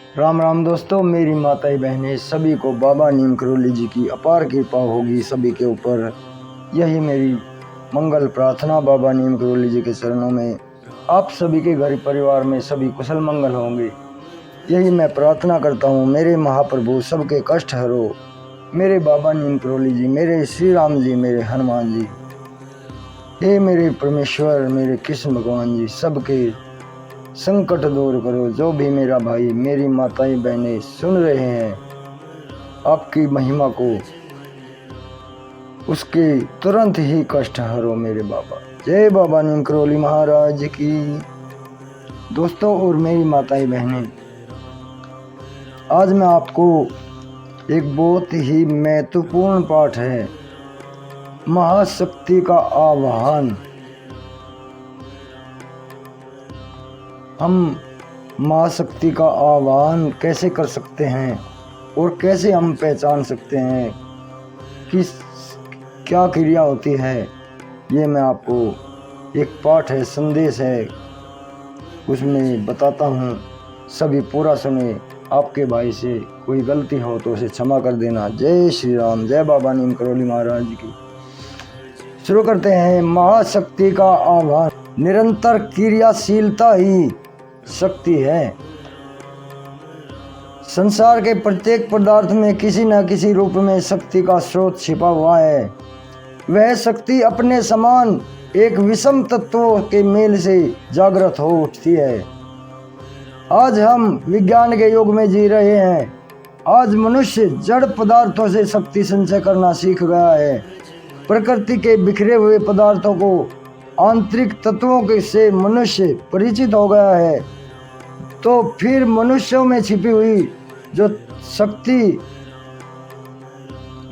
राम राम दोस्तों, मेरी माताएं बहनें सभी को बाबा नीम करोली जी की अपार कृपा होगी सभी के ऊपर। यही मेरी मंगल प्रार्थना बाबा नीम करोली जी के चरणों में। आप सभी के घर परिवार में सभी कुशल मंगल होंगे, यही मैं प्रार्थना करता हूँ। मेरे महाप्रभु सबके कष्ट हरो, मेरे बाबा नीम करोली जी, मेरे श्री राम जी, मेरे हनुमान जी, हे मेरे परमेश्वर, मेरे कृष्ण भगवान जी, सबके संकट दूर करो। जो भी मेरा भाई मेरी माताएं बहनें सुन रहे हैं आपकी महिमा को, उसके तुरंत ही कष्ट हरो मेरे बाबा। जय बाबा नीम करोली महाराज की। दोस्तों और मेरी माताएं बहनें, आज मैं आपको एक बहुत ही महत्वपूर्ण पाठ है, महाशक्ति का आह्वान। हम महाशक्ति का आह्वान कैसे कर सकते हैं और कैसे हम पहचान सकते हैं कि क्या क्रिया होती है, ये मैं आपको एक पाठ है, संदेश है, उसमें बताता हूँ। सभी पूरा सुने। आपके भाई से कोई गलती हो तो उसे क्षमा कर देना। जय श्री राम, जय बाबा नीम करोली महाराज की। शुरू करते हैं। महाशक्ति का आह्वान। निरंतर क्रियाशीलता ही शक्ति है। संसार के प्रत्येक पदार्थ में किसी न किसी रूप में शक्ति का स्रोत छिपा हुआ है। वह शक्ति अपने समान एक विषम तत्वों के मेल से जागृत हो उठती है। आज हम विज्ञान के युग में जी रहे हैं। आज मनुष्य जड़ पदार्थों से शक्ति संचय करना सीख गया है। प्रकृति के बिखरे हुए पदार्थों को आंतरिक तत्वों के से मनुष्य परिचित हो गया है। तो फिर मनुष्यों में छिपी हुई जो शक्ति,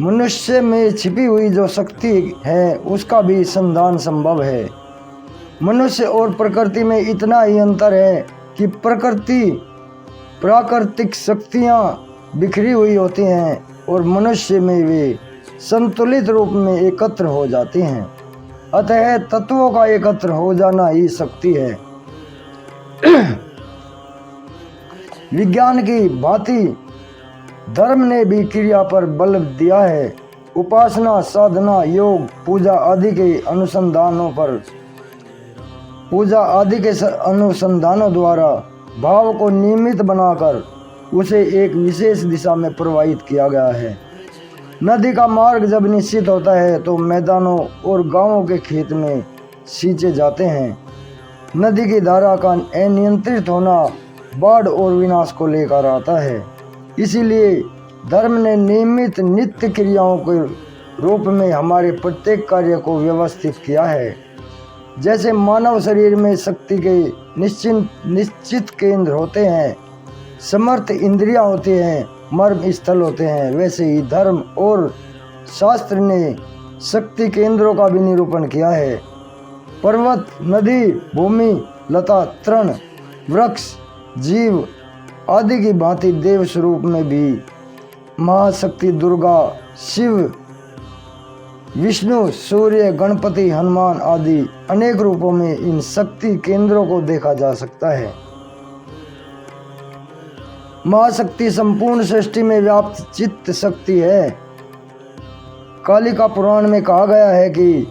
मनुष्य में छिपी हुई जो शक्ति है, उसका भी संधान संभव है। मनुष्य और प्रकृति में इतना ही अंतर है कि प्राकृतिक शक्तियाँ बिखरी हुई होती हैं और मनुष्य में वे संतुलित रूप में एकत्र हो जाती हैं। अतः तत्वों का एकत्र हो जाना ही शक्ति है। विज्ञान की भांति धर्म ने भी क्रिया पर बल दिया है। उपासना, साधना, योग, पूजा आदि के अनुसंधानों द्वारा भाव को नियमित बनाकर उसे एक विशेष दिशा में प्रवाहित किया गया है। नदी का मार्ग जब निश्चित होता है तो मैदानों और गांवों के खेत में सींचे जाते हैं। नदी की धारा का अनियंत्रित होना बाढ़ और विनाश को लेकर आता है। इसीलिए धर्म ने नियमित नित्य क्रियाओं के रूप में हमारे प्रत्येक कार्य को व्यवस्थित किया है। जैसे मानव शरीर में शक्ति के निश्चित केंद्र होते हैं, समर्थ इंद्रियां होती हैं, मर्म स्थल होते हैं, वैसे ही धर्म और शास्त्र ने शक्ति केंद्रों का भी निरूपण किया है। पर्वत, नदी, भूमि, लता, तृण, वृक्ष, जीव आदि की भांति देव स्वरूप में भी महाशक्ति दुर्गा, शिव, विष्णु, सूर्य, गणपति, हनुमान आदि अनेक रूपों में इन शक्ति केंद्रों को देखा जा सकता है। महाशक्ति संपूर्ण सृष्टि में व्याप्त चित्त शक्ति है। कालिका पुराण में कहा गया है कि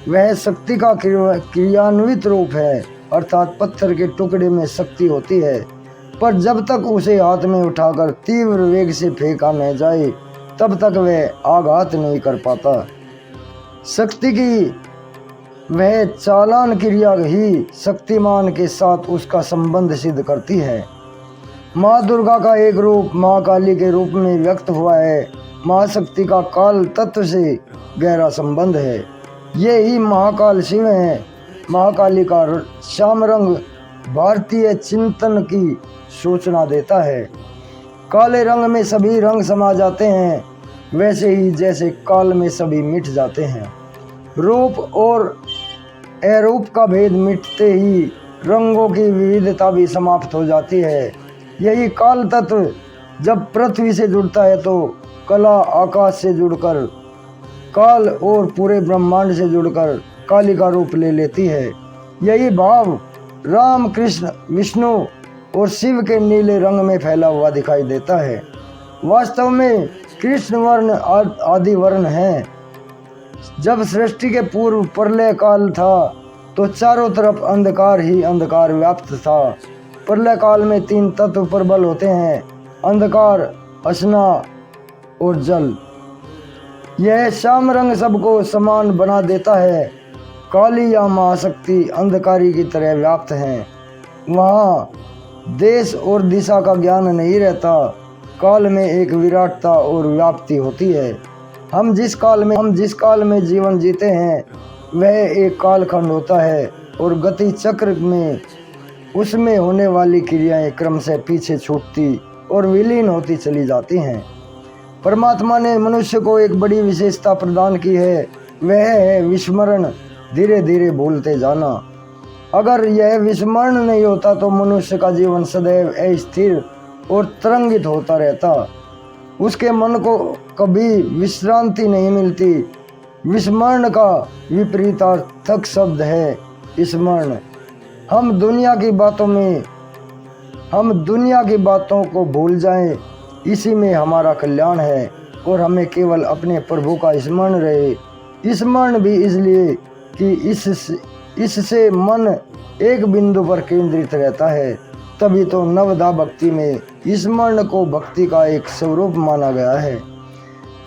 वह शक्ति का क्रियान्वित रूप है, अर्थात पत्थर के टुकड़े में शक्ति होती है, पर जब तक उसे हाथ में उठाकर तीव्र वेग से फेंका न जाए तब तक वह आघात नहीं कर पाता। शक्ति की वह चालान क्रिया ही शक्तिमान के साथ उसका संबंध सिद्ध करती है। माँ दुर्गा का एक रूप महाकाली के रूप में व्यक्त हुआ है। महाशक्ति का काल तत्व से गहरा संबंध है। ये ही महाकाल शिव है। महाकाली का श्याम रंग भारतीय चिंतन की सूचना देता है। काले रंग में सभी रंग समा जाते हैं, वैसे ही जैसे काल में सभी मिट जाते हैं। रूप और अरूप का भेद मिटते ही रंगों की विविधता भी समाप्त हो जाती है। यही काल तत्व जब पृथ्वी से जुड़ता है तो कला आकाश से जुड़कर, काल और पूरे ब्रह्मांड से जुड़कर काली का रूप ले लेती है। यही भाव राम, कृष्ण, विष्णु और शिव के नीले रंग में फैला हुआ दिखाई देता है। वास्तव में कृष्ण वर्ण आदि वर्ण है। जब सृष्टि के पूर्व प्रलय काल था तो चारों तरफ अंधकार ही अंधकार व्याप्त था। प्रलय काल में 3 तत्व प्रबल होते हैं, अंधकार, अशना और जल। यह श्याम रंग सबको समान बना देता है। काली या महाशक्ति अंधकारी की तरह व्याप्त हैं। वहाँ देश और दिशा का ज्ञान नहीं रहता। काल में एक विराटता और व्याप्ति होती है। हम जिस काल में जीवन जीते हैं वह एक कालखंड होता है और गति चक्र में उसमें होने वाली क्रियाएं क्रम से पीछे छूटती और विलीन होती चली जाती हैं। परमात्मा ने मनुष्य को एक बड़ी विशेषता प्रदान की है, वह है विस्मरण, धीरे धीरे भूलते जाना। अगर यह विस्मरण नहीं होता तो मनुष्य का जीवन सदैव अस्थिर और तरंगित होता रहता। उसके मन को कभी विश्रांति नहीं मिलती। विस्मरण का विपरीतार्थक शब्द है स्मरण। हम दुनिया की बातों को भूल जाएं, इसी में हमारा कल्याण है और हमें केवल अपने प्रभु का स्मरण रहे। स्मरण भी इसलिए कि इससे मन एक बिंदु पर केंद्रित रहता है। तभी तो नवदा भक्ति में स्मरण को भक्ति का एक स्वरूप माना गया है।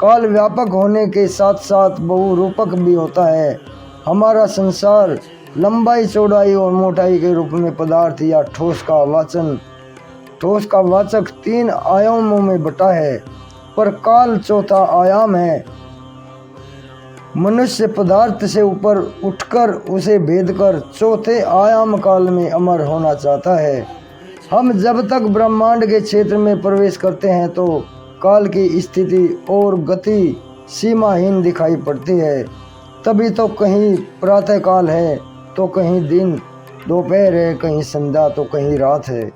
काल व्यापक होने के साथ साथ बहुरूपक भी होता है। हमारा संसार लंबाई, चौड़ाई और मोटाई के रूप में पदार्थ या ठोस का वाचक 3 आयामों में बटा है, पर काल चौथा आयाम है। मनुष्य पदार्थ से ऊपर उठकर उसे भेदकर चौथे आयाम काल में अमर होना चाहता है। हम जब तक ब्रह्मांड के क्षेत्र में प्रवेश करते हैं तो काल की स्थिति और गति सीमाहीन दिखाई पड़ती है। तभी तो कहीं प्रातः काल है तो कहीं दिन दोपहर है, कहीं संध्या तो कहीं रात है।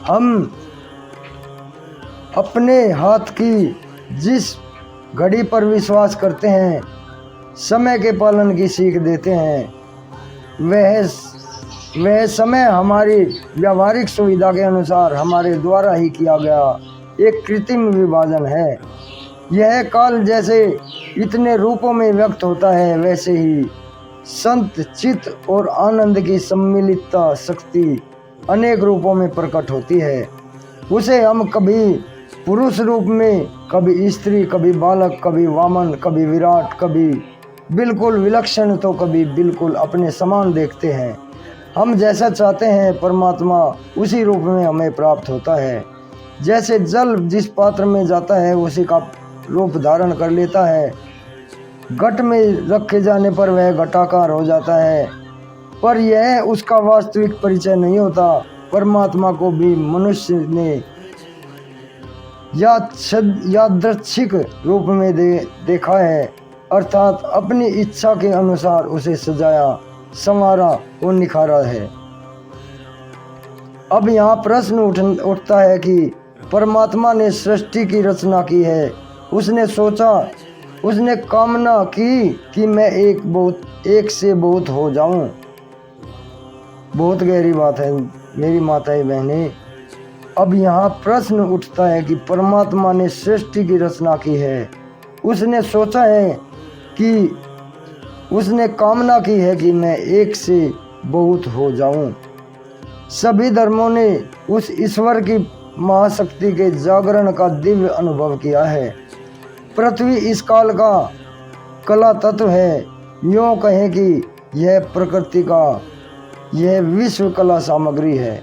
हम अपने हाथ की जिस घड़ी पर विश्वास करते हैं, समय के पालन की सीख देते हैं, वह समय हमारी व्यावहारिक सुविधा के अनुसार हमारे द्वारा ही किया गया एक कृत्रिम विभाजन है। यह काल जैसे इतने रूपों में व्यक्त होता है, वैसे ही संत चित्त और आनंद की सम्मिलितता शक्ति अनेक रूपों में प्रकट होती है। उसे हम कभी पुरुष रूप में, कभी स्त्री, कभी बालक, कभी वामन, कभी विराट, कभी बिल्कुल विलक्षण तो कभी बिल्कुल अपने समान देखते हैं। हम जैसा चाहते हैं परमात्मा उसी रूप में हमें प्राप्त होता है। जैसे जल जिस पात्र में जाता है उसी का रूप धारण कर लेता है। घट में रखे जाने पर वह घटाकार हो जाता है, पर यह उसका वास्तविक परिचय नहीं होता। परमात्मा को भी मनुष्य ने यादृच्छिक रूप में देखा है, अर्थात अपनी इच्छा के अनुसार उसे सजाया, संवारा और निखारा है। अब यहाँ प्रश्न उठता है कि परमात्मा ने सृष्टि की रचना की है, उसने कामना की कि मैं एक से बहुत हो जाऊं। बहुत गहरी बात है मेरी माताएं बहनें। अब यहाँ प्रश्न उठता है कि परमात्मा ने सृष्टि की रचना की है, उसने सोचा है कि उसने कामना की है कि मैं एक से बहुत हो जाऊं। सभी धर्मों ने उस ईश्वर की महाशक्ति के जागरण का दिव्य अनुभव किया है। पृथ्वी इस काल का कला तत्व है। यूँ कहें कि यह प्रकृति का यह विश्व कला सामग्री है।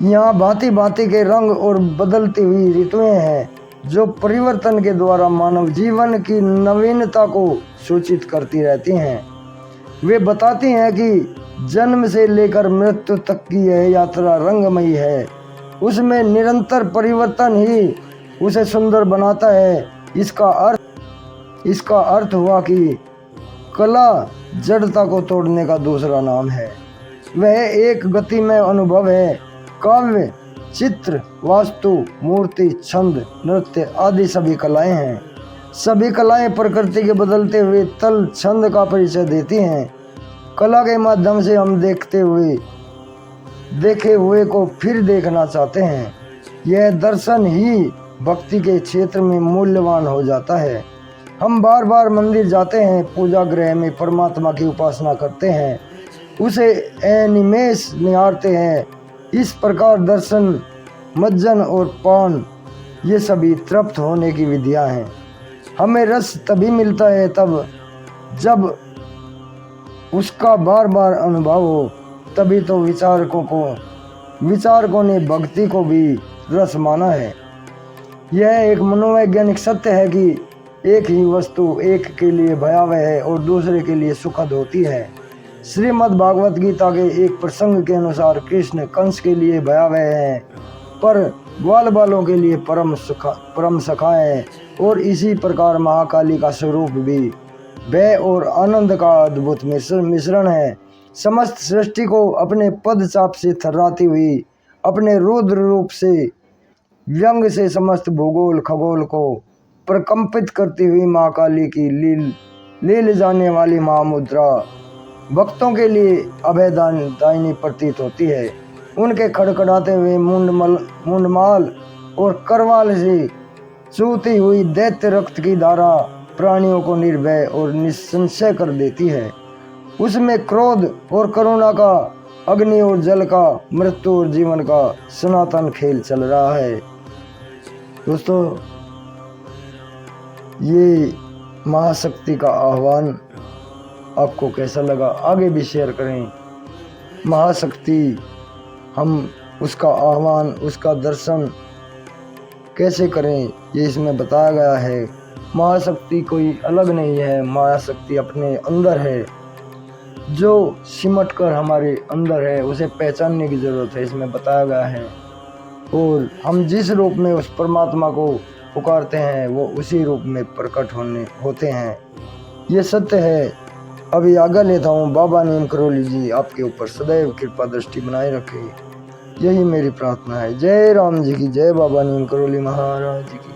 यहाँ भांति भांति के रंग और बदलती हुई ऋतुएं हैं जो परिवर्तन के द्वारा मानव जीवन की नवीनता को सूचित करती रहती हैं। वे बताती हैं कि जन्म से लेकर मृत्यु तक की यह यात्रा रंगमयी है। उसमें निरंतर परिवर्तन ही उसे सुंदर बनाता है। इसका अर्थ हुआ कि कला जड़ता को तोड़ने का दूसरा नाम है। वह एक गतिमय अनुभव है। काव्य, चित्र, वास्तु, मूर्ति, छंद, नृत्य आदि सभी कलाएं हैं। सभी कलाएं प्रकृति के बदलते हुए तल छंद का परिचय देती हैं। कला के माध्यम से हम देखे हुए को फिर देखना चाहते हैं। यह दर्शन ही भक्ति के क्षेत्र में मूल्यवान हो जाता है। हम बार बार मंदिर जाते हैं, पूजा गृह में परमात्मा की उपासना करते हैं, उसे अनिमेष निहारते हैं। इस प्रकार दर्शन, मज्जन और पान ये सभी तृप्त होने की विधियां हैं। हमें रस तभी मिलता है तब जब उसका बार बार अनुभव हो, तभी तो विचारकों ने भक्ति को भी रस माना है। यह एक मनोवैज्ञानिक सत्य है कि एक ही वस्तु एक के लिए भयावह है और दूसरे के लिए सुखद होती है। श्रीमद् भागवत गीता के एक प्रसंग के अनुसार कृष्ण कंस के लिए भयावह हैं, पर ग्वाल बालों के लिए परम सखा है। और इसी प्रकार महाकाली का स्वरूप भी भय और आनंद का अद्भुत मिश्रण है। समस्त सृष्टि को अपने पद चाप से थर्राती हुई, अपने रुद्र रूप से व्यंग से समस्त भूगोल खगोल को प्रकंपित करती हुई महाकाली की लील जाने वाली महामुद्रा भक्तों के लिए अभयदायिनी प्रतीत होती है। उनके खड़खड़ाते हुए मुंडमाल और करवाल से चूती हुई दैत्य रक्त की धारा प्राणियों को निर्भय और निसंशय कर देती है। उसमें क्रोध और करुणा का, अग्नि और जल का, मृत्यु और जीवन का सनातन खेल चल रहा है। दोस्तों, ये महाशक्ति का आह्वान आपको कैसा लगा, आगे भी शेयर करें। महाशक्ति, हम उसका आह्वान, उसका दर्शन कैसे करें, ये इसमें बताया गया है। महाशक्ति कोई अलग नहीं है, महाशक्ति अपने अंदर है, जो सिमट कर हमारे अंदर है, उसे पहचानने की ज़रूरत है, इसमें बताया गया है। और हम जिस रूप में उस परमात्मा को पुकारते हैं वो उसी रूप में प्रकट होते हैं। ये सत्य है। अभी आज्ञा लेता हूँ। बाबा नीम करोली जी आपके ऊपर सदैव कृपा दृष्टि बनाए रखे, यही मेरी प्रार्थना है। जय राम जी की जय, बाबा नीम करोली महाराज जी की।